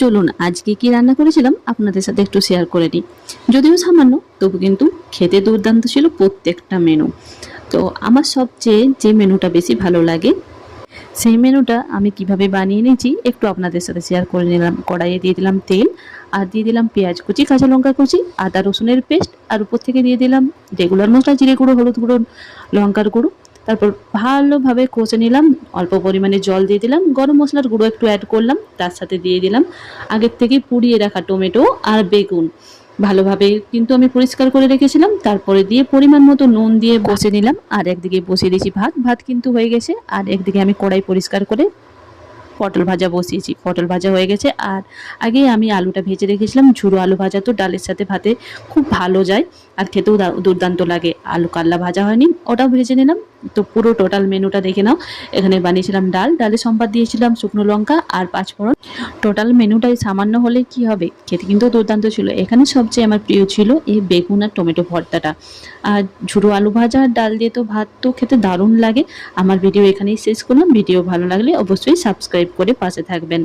চলুন আজকে কি রান্না করেছিলাম আপনাদের সাথে একটু শেয়ার করে নিই। যদিও সামান্য, তবু কিন্তু খেতে দুর্দান্ত ছিল প্রত্যেকটা মেনু। তো আমার সবচেয়ে যে মেনুটা বেশি ভালো লাগে সেই মেনুটা আমি কিভাবে বানিয়ে নিয়েছি একটু আপনাদের সাথে শেয়ার করে নিলাম। কড়াইয়ে দিয়ে দিলাম তেল, আর দিয়ে দিলাম পেঁয়াজ কুচি, কাঁচা লঙ্কা কুচি, আদা রসুনের পেস্ট, আর উপর থেকে দিয়ে দিলাম রেগুলার মশলা, জিরে গুঁড়ো, হলুদ গুঁড়ো, লঙ্কার গুঁড়ো। তারপর ভালোভাবে কষে নিলাম, অল্প পরিমাণে জল দিয়ে দিলাম, গরম মশলার গুঁড়ো একটু অ্যাড করলাম, তার সাথে দিয়ে দিলাম আগের থেকে পুড়িয়ে রাখা টমেটো আর বেগুন। ভালোভাবে কিন্তু আমি পরিষ্কার করে রেখেছিলাম। তারপরে দিয়ে পরিমাণ মতো নুন দিয়ে কষে নিলাম। আর একদিকে বসিয়ে দিয়েছি ভাত। ভাত কিন্তু হয়ে গেছে। আর একদিকে আমি কড়াই পরিষ্কার করে পটল ভাজা বসিয়েছি। পটল ভাজা হয়ে গেছে। আর আগে আমি আলুটা ভেজে রেখেছিলাম। ঝুরো আলু ভাজা তো ডালের সাথে ভাতে খুব ভালো যায়, আর খেতেও দুর্দান্ত লাগে। আলু কাল্লা ভাজা হয়নি, ওটাও ভেজে নিলাম। তো পুরো টোটাল মেনুটা দেখে নাও। এখানে বানিয়েছিলাম ডাল, ডালের সম্বাদ দিয়েছিলাম শুকনো লঙ্কা আর পাঁচফোড়ন। টোটাল মেনুটাই সামান্য হলে কি হবে, খেতে কিন্তু দুর্দান্ত ছিল। এখানে সবচেয়ে আমার প্রিয় ছিল এই বেগুন আর টমেটো ভর্তাটা। আর ঝুরো আলু ভাজা আর ডাল দিয়ে তো ভাত তো খেতে দারুণ লাগে। আমার ভিডিও এখানেই শেষ করলাম। ভিডিও ভালো লাগলে অবশ্যই সাবস্ক্রাইব করে পাশে থাকবেন।